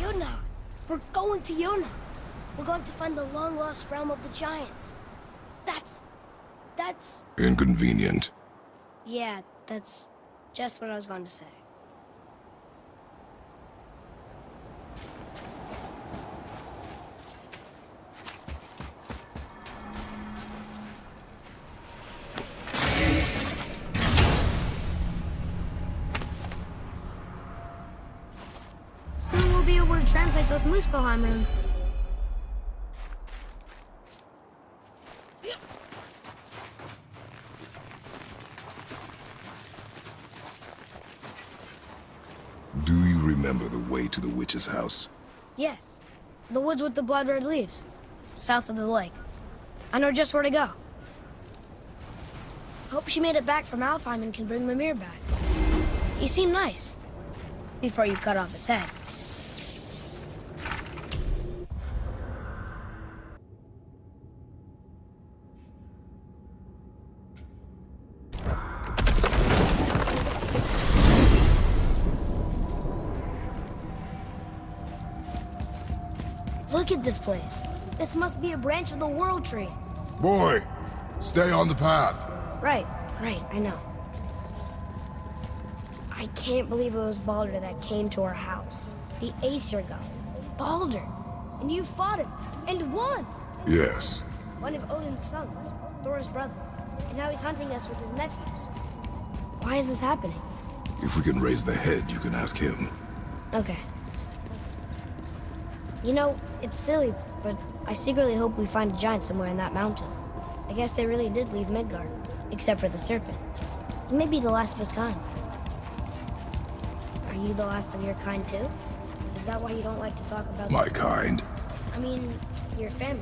Jotunheim. We're going to Jotunheim. We're going to find the long-lost realm of the giants. That's... Inconvenient. Yeah, that's just what I was going to say. Soon we'll be able to translate those Muspelheim runes. Do you remember the way to the witch's house? Yes. The woods with the blood-red leaves. South of the lake. I know just where to go. Hope she made it back from Alfheim and can bring Mimir back. He seemed nice. Before you cut off his head. Look at this place. This must be a branch of the World Tree. Boy, stay on the path. Right, I know. I can't believe it was Baldur that came to our house. The Aesir god. Baldur! And you fought him, and won! Yes. One of Odin's sons, Thor's brother. And now he's hunting us with his nephews. Why is this happening? If we can raise the head, you can ask him. Okay. You know, it's silly, but I secretly hope we find a giant somewhere in that mountain. I guess they really did leave Midgard, except for the serpent. He may be the last of his kind. Are you the last of your kind too? Is that why you don't like to talk about... My kind? I mean, your family.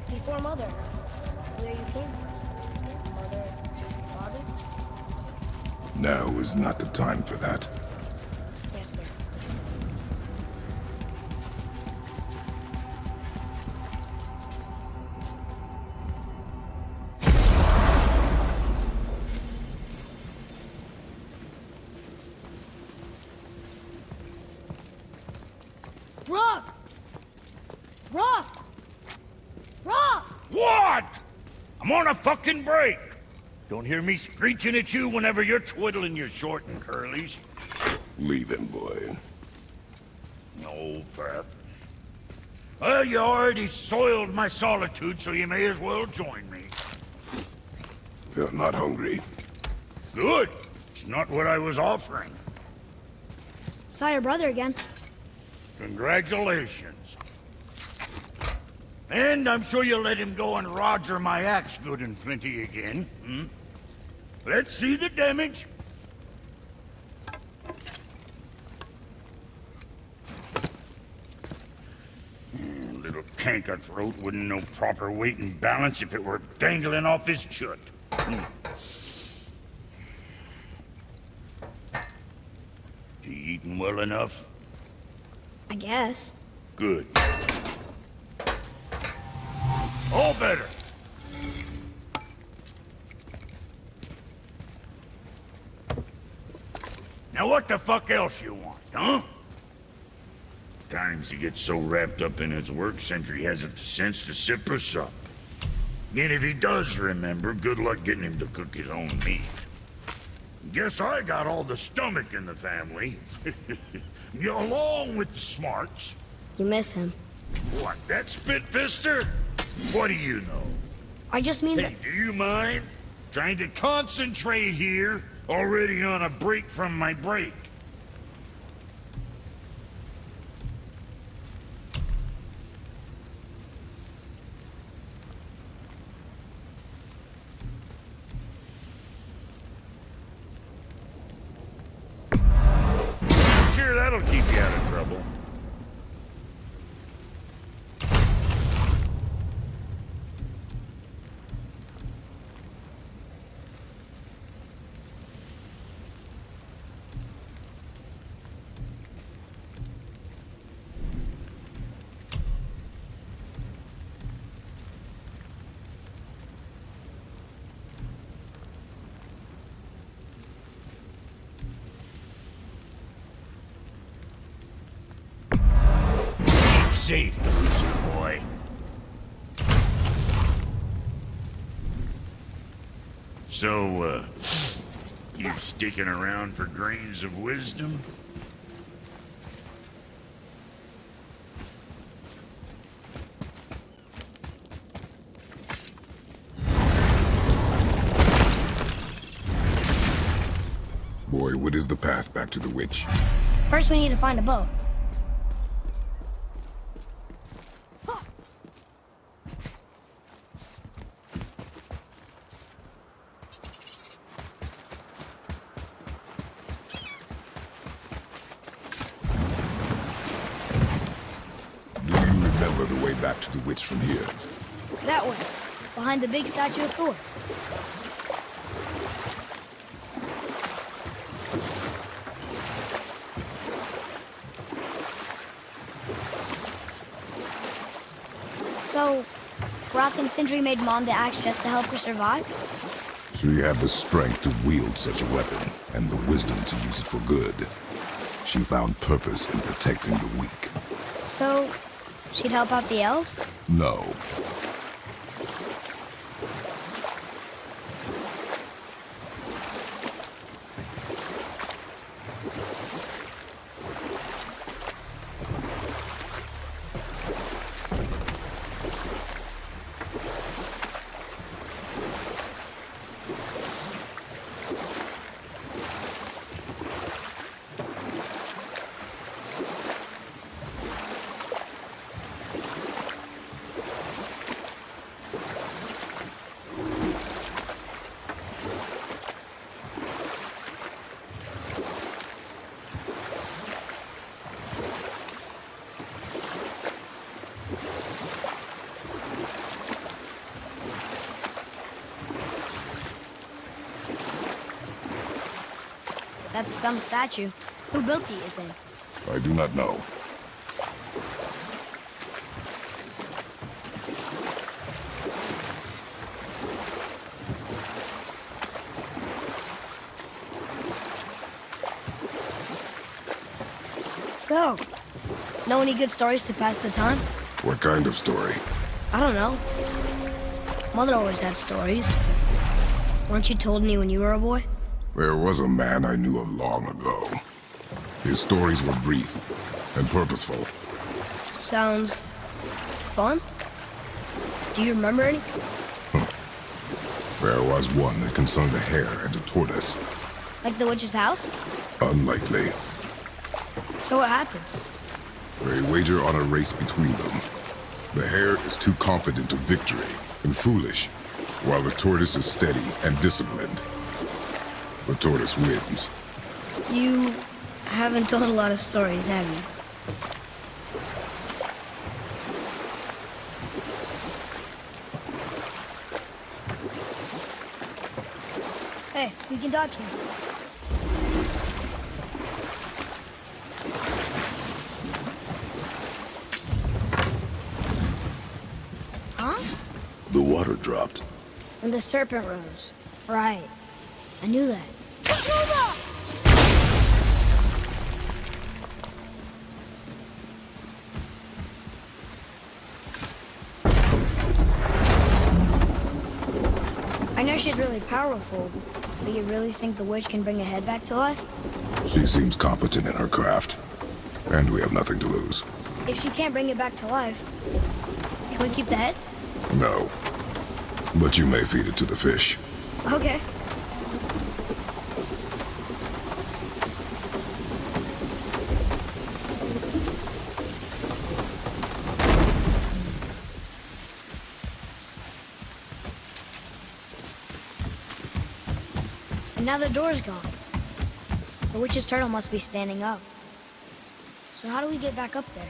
Before Mother. Where you came from. Mother... Father? Now is not the time for that. Yes, sir. Rock! Rock! Rock! What? I'm on a fucking break. Don't hear me screeching at you whenever you're twiddling your short and curlies. Leave him, boy. No, Pep. Well, you already soiled my solitude, so you may as well join me. You're not hungry. Good. It's not what I was offering. Saw your brother again. Congratulations. And I'm sure you'll let him go and roger my axe good and plenty again. Hmm? Let's see the damage. Little canker-throat wouldn't know proper weight and balance if it were dangling off his chut. Hmm. You eating well enough? I guess. Good. All better. Now what the fuck else you want, huh? Times he gets so wrapped up in his work, Sentry hasn't the sense to sip or sup. And if he does remember, good luck getting him to cook his own meat. Guess I got all the stomach in the family. Along with the smarts. You miss him. What, that spit-fister? What do you know? I just mean that... Hey, do you mind? Trying to concentrate here, already on a break from my break. Sure, that'll keep you out of trouble. safe, loser boy. So, you sticking around for grains of wisdom? Boy, what is the path back to the witch? First, we need to find a boat. Do you remember the way back to the witch from here? That way, behind the big statue of Thor. So, Brock and Sindri made Mom the axe just to help her survive? She had the strength to wield such a weapon, and the wisdom to use it for good. She found purpose in protecting the weak. So, she'd help out the elves? No. That's some statue. Who built it, you think? I do not know. So, know any good stories to pass the time? What kind of story? I don't know. Mother always had stories. Weren't you told me when you were a boy? There was a man I knew of long ago. His stories were brief and purposeful. Sounds fun. Do you remember any? There was one that concerned a hare and a tortoise. Like the witch's house? Unlikely. So what happens? They wager on a race between them. The hare is too confident of victory and foolish, while the tortoise is steady and disciplined. The tortoise wins. You haven't told a lot of stories, have you? Hey, we can talk here. Huh? The water dropped. And the serpent rose. Right. I knew that. I know she's really powerful, but you really think the witch can bring a head back to life? She seems competent in her craft, and we have nothing to lose. If she can't bring it back to life, can we keep the head? No. But you may feed it to the fish. Okay. And now the door's gone. The witch's turtle must be standing up. So how do we get back up there?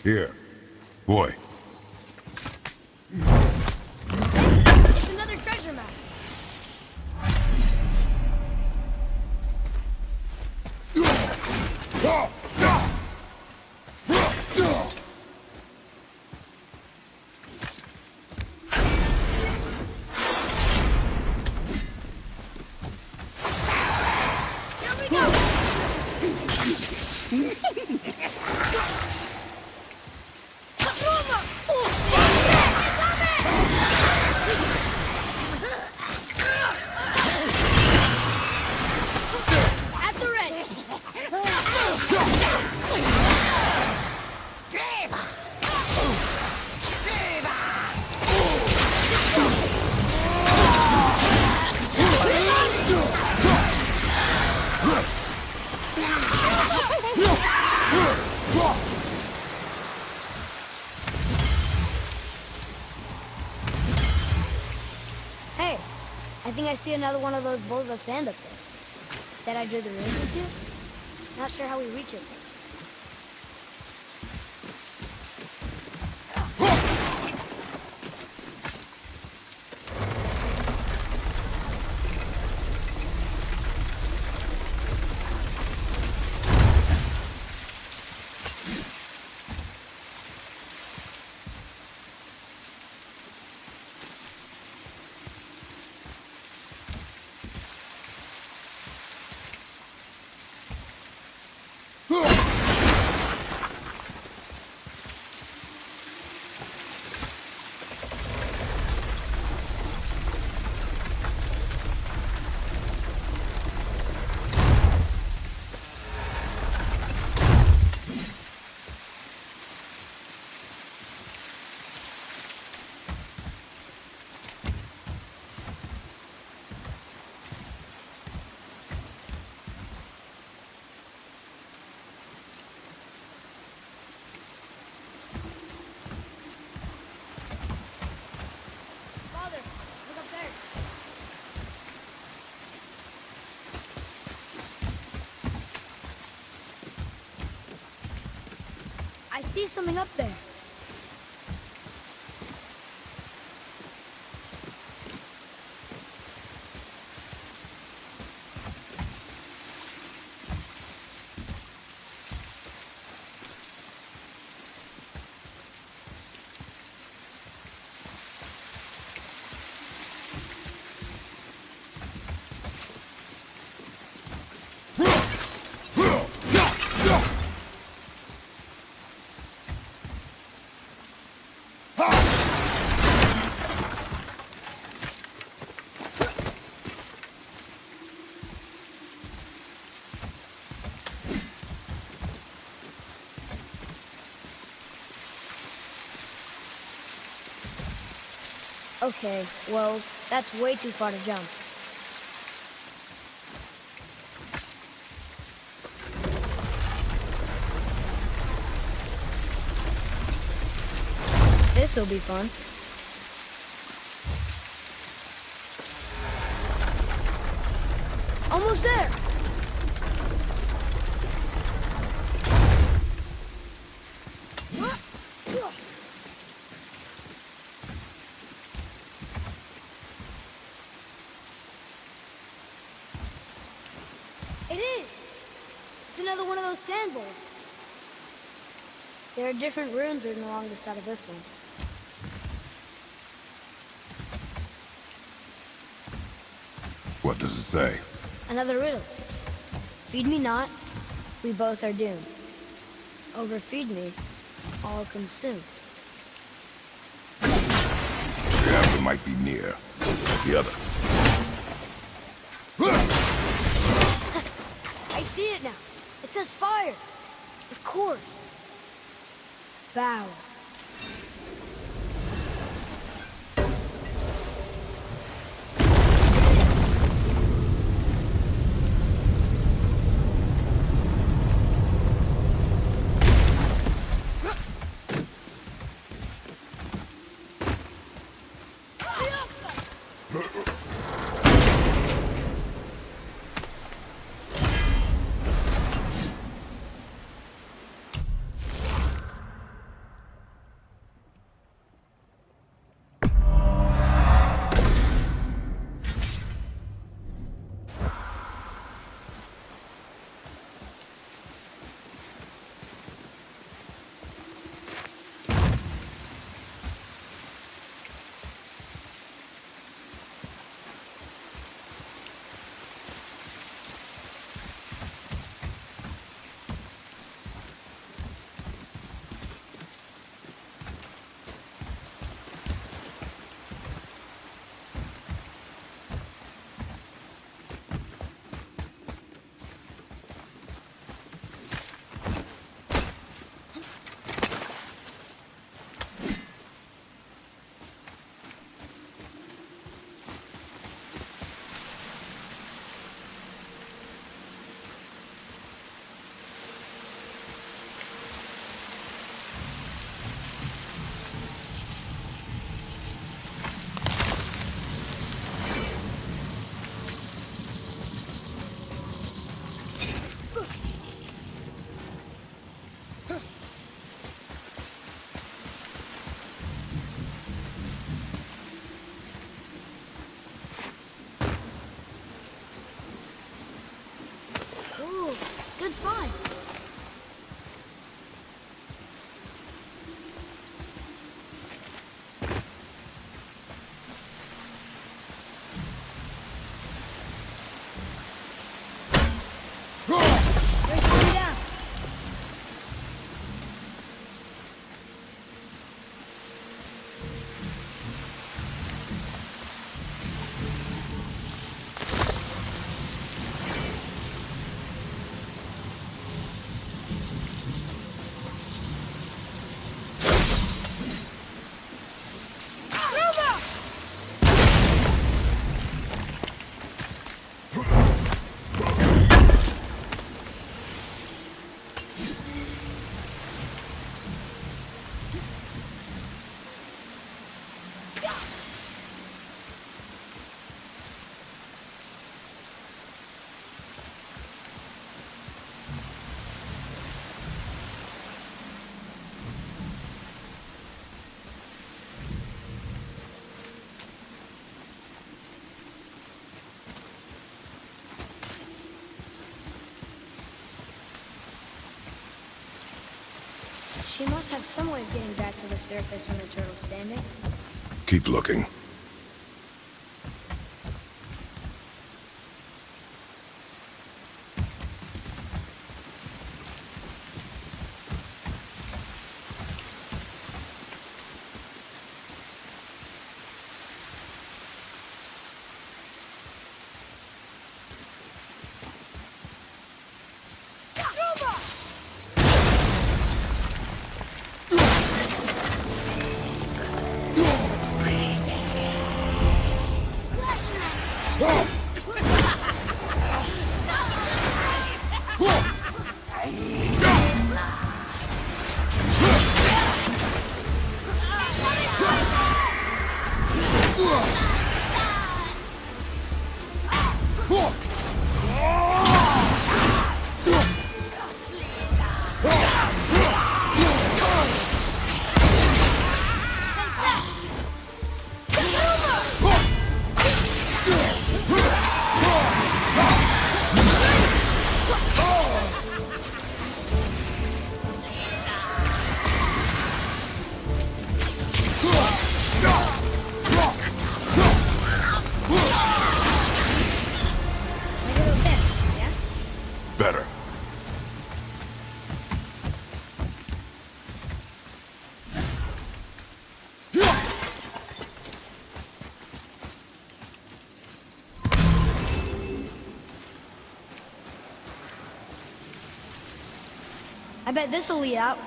Here. Boy. It's another treasure map. At the ready. Hey, I think I see another one of those bowls of sand up there. That I drew the runes into? Not sure how we reach it. Father, look up there. I see something up there. Okay, well, that's way too far to jump. This'll be fun. Almost there! It is! It's another one of those sand bowls. There are different runes written along the side of this one. What does it say? Another riddle. Feed me not, we both are doomed. Overfeed me, all consumed. The answer might be near. Like the other. I see it now. It says fire. Of course. Bow. She must have some way of getting back to the surface when the turtle's standing. Keep looking. Better. I bet this'll lead out.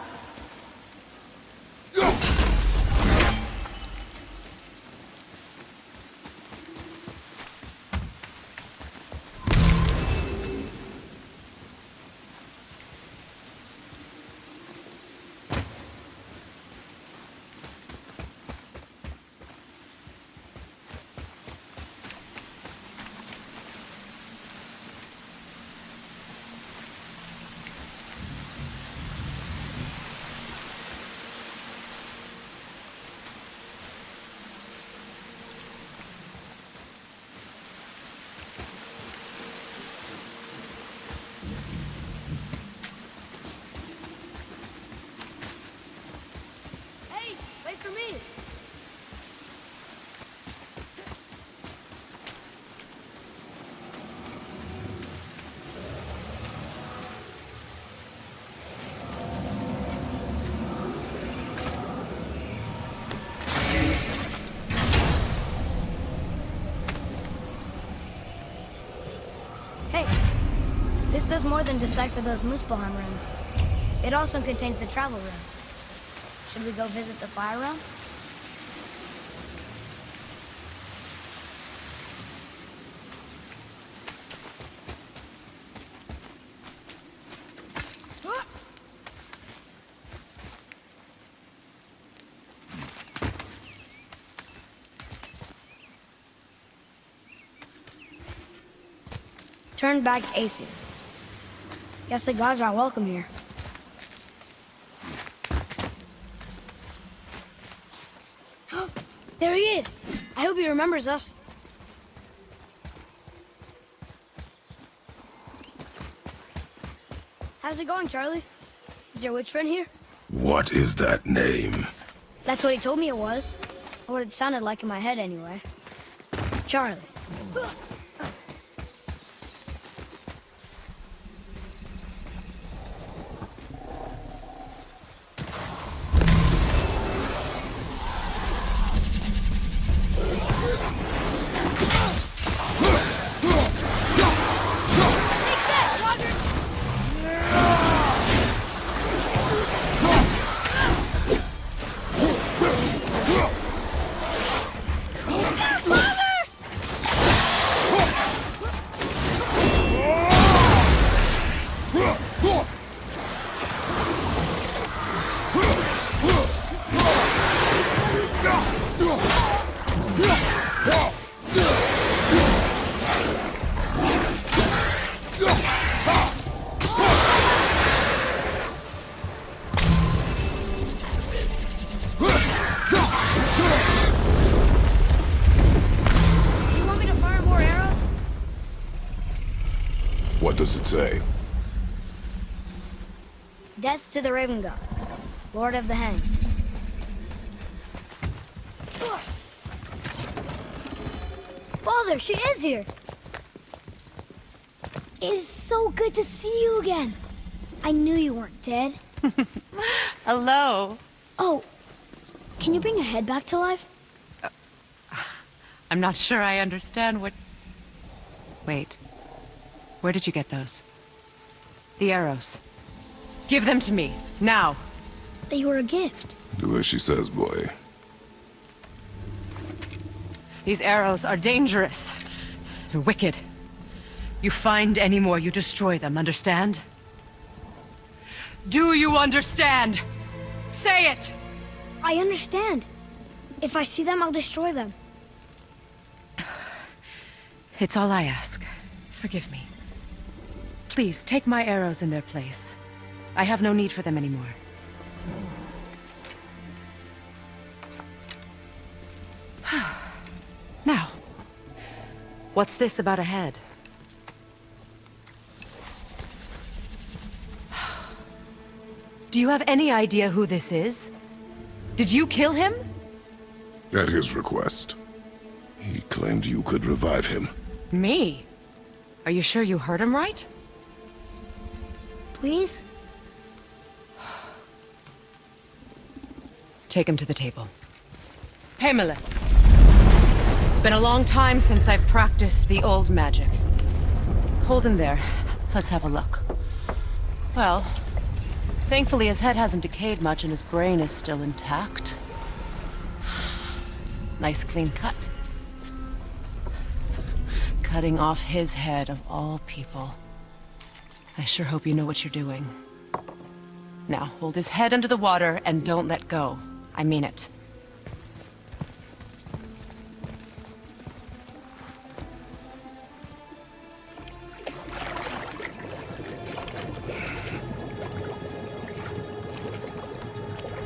Hey, wait for me. Hey, this does more than decipher those Muspelheim runes. It also contains the travel rune. Should we go visit the fire realm? Turn back Aesir. Guess the gods aren't welcome here. There he is! I hope he remembers us. How's it going, Charlie? Is your witch friend here? What is that name? That's what he told me it was. Or what it sounded like in my head, anyway. Charlie. What does it say? Death to the Raven God. Lord of the Hang. Father, she is here! It is so good to see you again. I knew you weren't dead. Hello. Oh, can you bring a head back to life? I'm not sure I understand what... Wait. Where did you get those? The arrows. Give them to me, now. They were a gift. Do as she says, boy. These arrows are dangerous. They're wicked. You find any more, you destroy them, understand? Do you understand? Say it! I understand. If I see them, I'll destroy them. It's all I ask. Forgive me. Please, take my arrows in their place. I have no need for them anymore. Now, what's this about a head? Do you have any idea who this is? Did you kill him? At his request. He claimed you could revive him. Me? Are you sure you heard him right? Please? Take him to the table. Pamela. It's been a long time since I've practiced the old magic. Hold him there. Let's have a look. Well, thankfully his head hasn't decayed much and his brain is still intact. Nice clean cut. Cutting off his head of all people. I sure hope you know what you're doing. Now, hold his head under the water and don't let go. I mean it.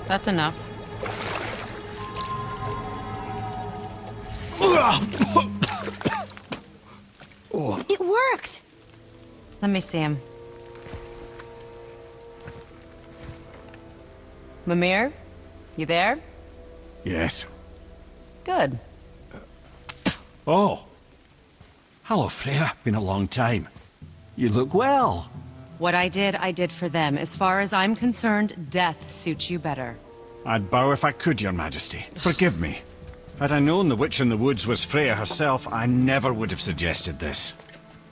That's enough. It worked! Let me see him. Mimir? You there? Yes. Good. Oh. Hello, Freya. Been a long time. You look well. What I did for them. As far as I'm concerned, death suits you better. I'd bow if I could, Your Majesty. Forgive me. Had I known the witch in the woods was Freya herself, I never would have suggested this.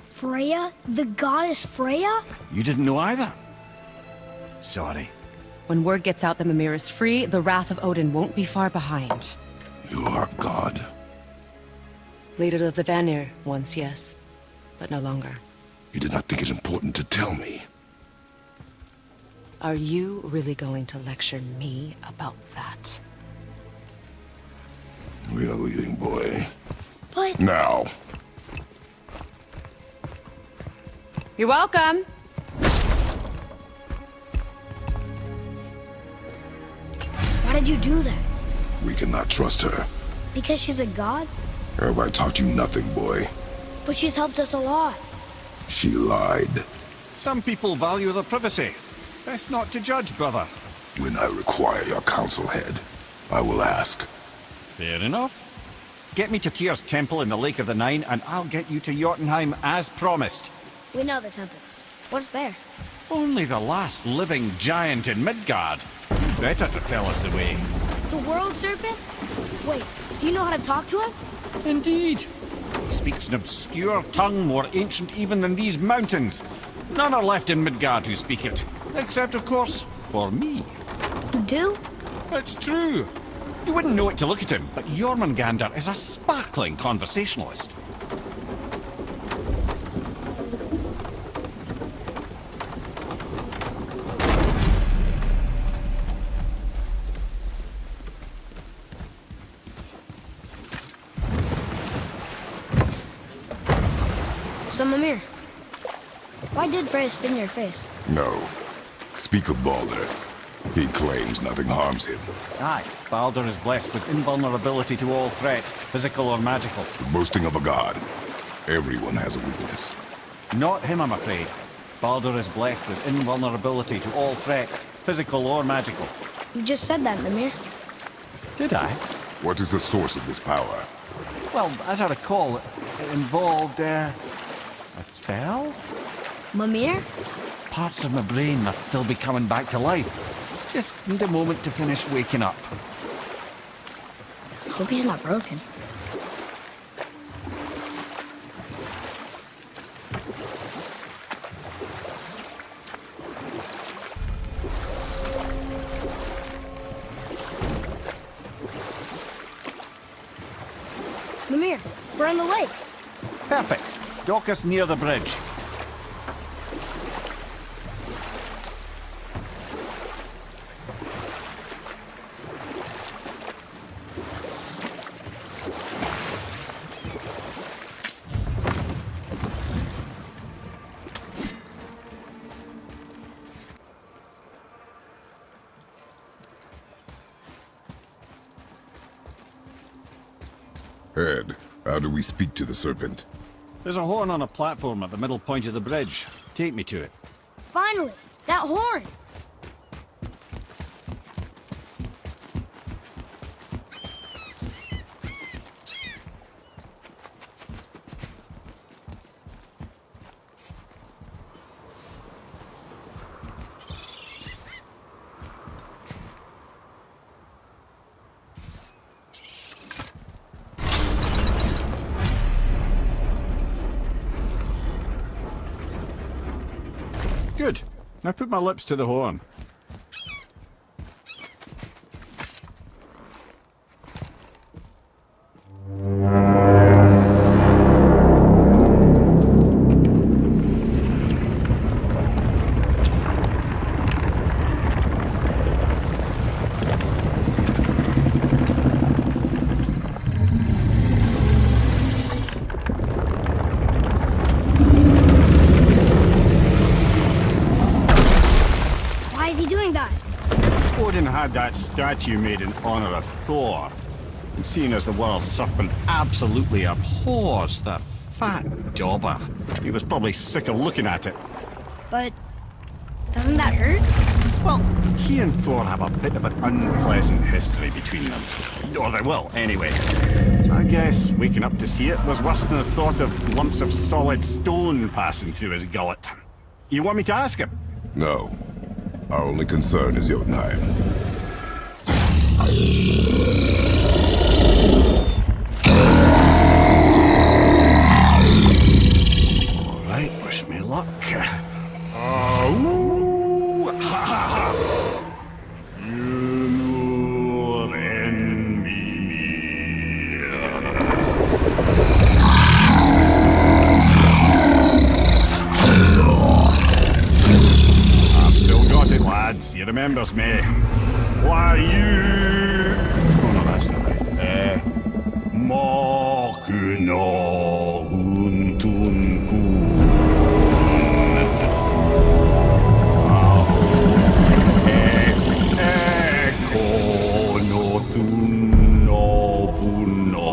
Freya? The goddess Freya? You didn't know either? Sorry. When word gets out that Mimir is free, the wrath of Odin won't be far behind. You are God. Leader of the Vanir, once, yes. But no longer. You did not think it important to tell me. Are you really going to lecture me about that? We are leaving, boy. But... Now. You're welcome! Why did you do that? We cannot trust her. Because she's a god? Have I taught you nothing, boy? But she's helped us a lot. She lied. Some people value their privacy. Best not to judge, brother. When I require your counsel head, I will ask. Fair enough. Get me to Tyr's temple in the Lake of the Nine, and I'll get you to Jotunheim as promised. We know the temple. What's there? Only the last living giant in Midgard. Better to tell us the way. The world serpent? Wait, do you know how to talk to him? Indeed. He speaks an obscure tongue more ancient even than these mountains. None are left in Midgard who speak it. Except, of course, for me. You do? It's true. You wouldn't know it to look at him, but Jormungandr is a sparkling conversationalist. So, Mimir, why did Freya spin your face? No. Speak of Baldur. He claims nothing harms him. Aye, Baldur is blessed with invulnerability to all threats, physical or magical. The boasting of a god. Everyone has a weakness. Not him, I'm afraid. Baldur is blessed with invulnerability to all threats, physical or magical. You just said that, Mimir. Did I? What is the source of this power? Well, as I recall, it involved, a spell? Mimir? Parts of my brain must still be coming back to life. Just need a moment to finish waking up. Hope he's not broken. Mimir, we're on the lake. Perfect. Dock us near the bridge. Ed, how do we speak to the serpent? There's a horn on a platform at the middle point of the bridge. Take me to it. Finally, that horn. Good. Now put my lips to the horn. Why is he doing that? Odin had that statue made in honor of Thor. And seeing as the world serpent absolutely abhors the fat dauber, he was probably sick of looking at it. But doesn't that hurt? Well, he and Thor have a bit of an unpleasant history between them. Or they will, anyway. So I guess waking up to see it was worse than the thought of lumps of solid stone passing through his gullet. You want me to ask him? No. Our only concern is Jotunheim. All right, wish me luck. He remembers me. Why you? Oh no, that's not right. Makuna huntun kun. Ekono tunno vunno.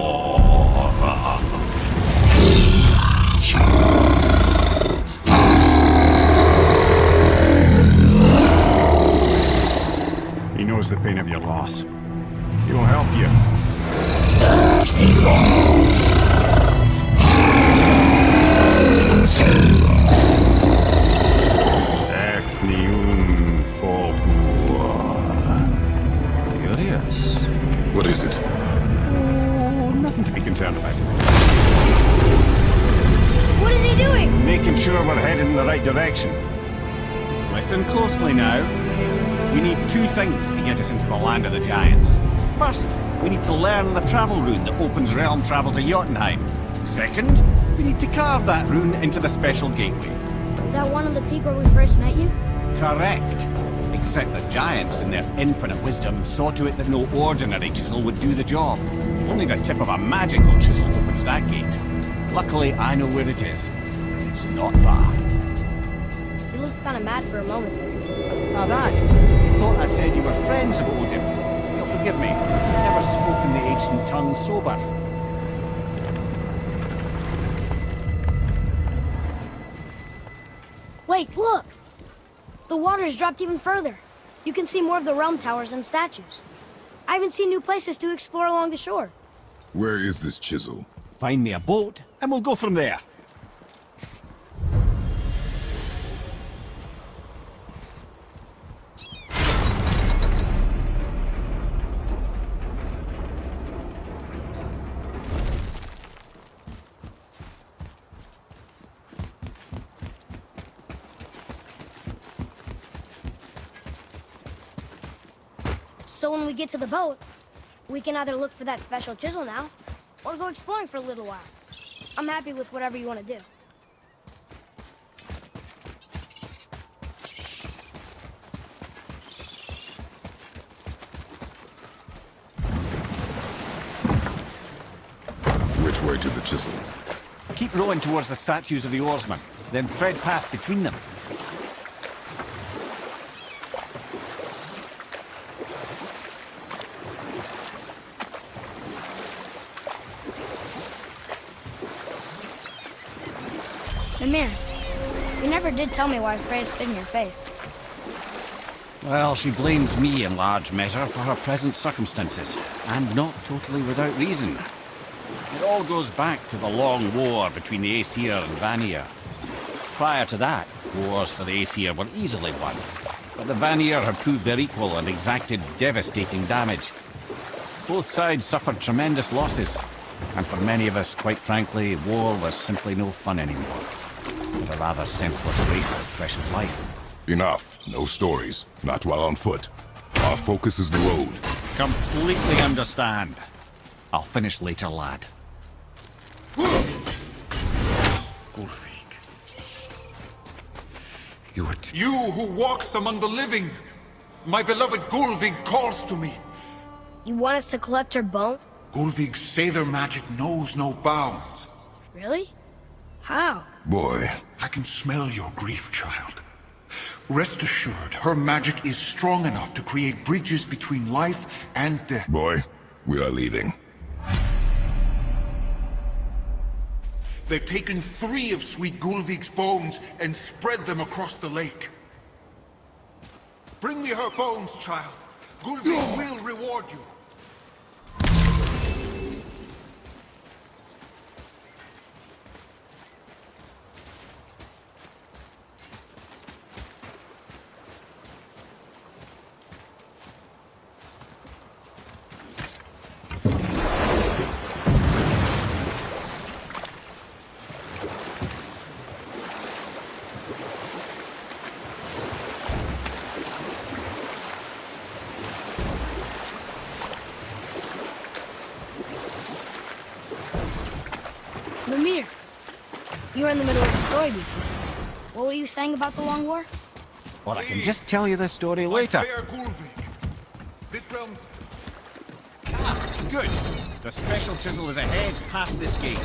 He knows the pain of your loss. He will help you. Atreus. What is it? Oh, nothing to be concerned about. What is he doing? Making sure we're headed in the right direction. Listen closely now. We need two things to get us into the land of the giants. First, we need to learn the travel rune that opens realm travel to Jotunheim. Second, we need to carve that rune into the special gateway. That one on the peak where we first met you? Correct. Except the giants, in their infinite wisdom, saw to it that no ordinary chisel would do the job. Only the tip of a magical chisel opens that gate. Luckily, I know where it is. It's not far. You looked kind of mad for a moment there. Now that, you thought I said you were friends of Odin. You'll forgive me. I've never spoken the ancient tongue sober. Wait, look! The water's dropped even further. You can see more of the realm towers and statues. I even see new places to explore along the shore. Where is this chisel? Find me a boat, and we'll go from there. So when we get to the boat, we can either look for that special chisel now, or go exploring for a little while. I'm happy with whatever you want to do. Which way to the chisel? Keep rowing towards the statues of the oarsmen, then thread past between them. Mimir, you never did tell me why Freya spit in your face. Well, she blames me in large measure for her present circumstances, and not totally without reason. It all goes back to the long war between the Aesir and Vanir. Prior to that, wars for the Aesir were easily won, but the Vanir had proved their equal and exacted devastating damage. Both sides suffered tremendous losses, and for many of us, quite frankly, war was simply no fun anymore. But a rather senseless waste of precious life. Enough. No stories. Not while on foot. Our focus is the road. Completely understand. I'll finish later, lad. Gulvig. You who walks among the living! My beloved Gulvig calls to me! You want us to collect her bone? Gulvig's Sather magic knows no bounds. Really? How? Boy. I can smell your grief, child. Rest assured, her magic is strong enough to create bridges between life and death. Boy, we are leaving. They've taken 3 of sweet Gulvig's bones and spread them across the lake. Bring me her bones, child. Gulvig will reward you. Mimir, you were in the middle of the story before. What were you saying about the Long War? Well, I can just tell you this story later. Fair Gulvig. This realm's... Good. The special chisel is ahead past this gate.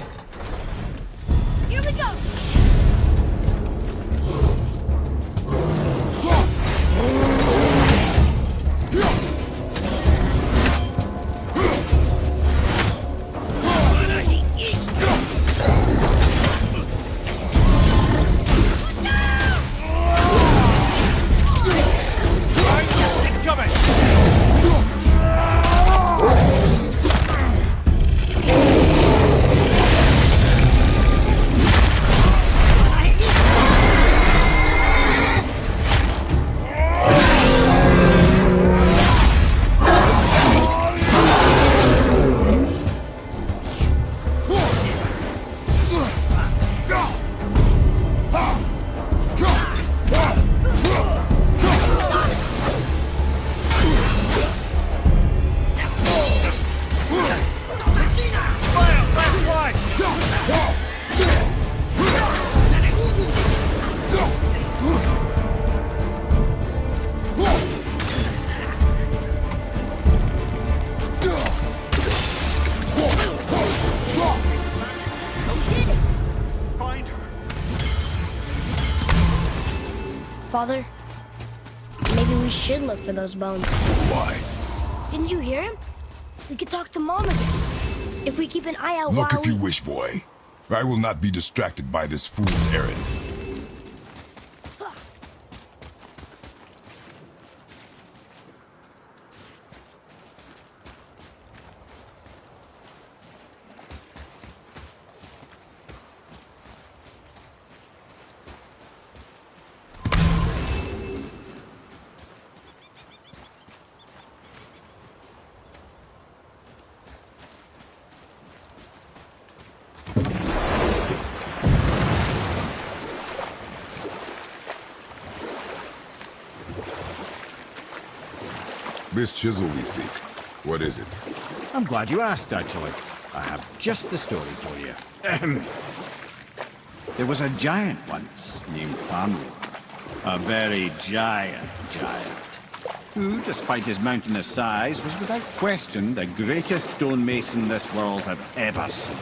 Here we go! Father, maybe we should look for those bones. Why? Didn't you hear him? We could talk to Mom again. If we keep an eye out Look while if you wish, boy. I will not be distracted by this fool's errand. This chisel we seek, what is it? I'm glad you asked, actually. I have just the story for you. There was a giant once named Thamur. A very giant, who, despite his mountainous size, was without question the greatest stonemason this world had ever seen.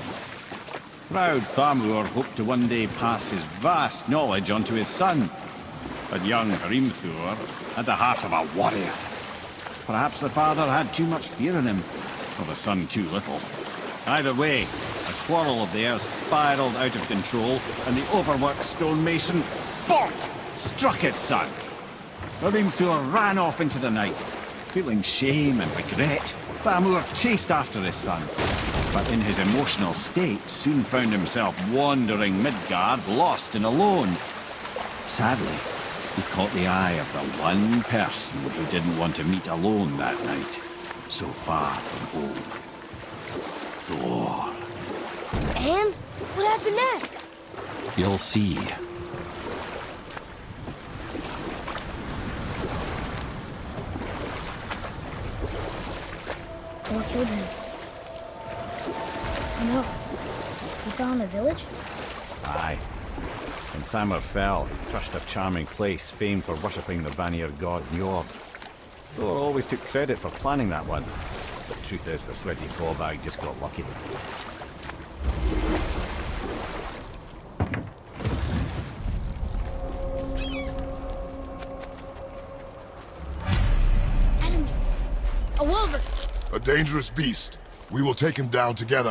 Proud Thamur hoped to one day pass his vast knowledge on to his son. But young Hrimthur had the heart of a warrior. Perhaps the father had too much fear in him, or the son too little. Either way, a quarrel of theirs spiraled out of control, and the overworked stonemason, bonk, struck his son. Hrimthur ran off into the night. Feeling shame and regret, Thamur chased after his son, but in his emotional state soon found himself wandering Midgard, lost and alone. Sadly, he caught the eye of the one person who didn't want to meet alone that night, so far from home. Thor. And what happened next? You'll see. Thor killed him. Oh no. He fell in a village? Aye. When Thamur fell, he crushed a charming place famed for worshipping the Vanir god Njord. Thor always took credit for planning that one. But the truth is, the sweaty clawbag just got lucky. Enemies. A wolverine. A dangerous beast. We will take him down together.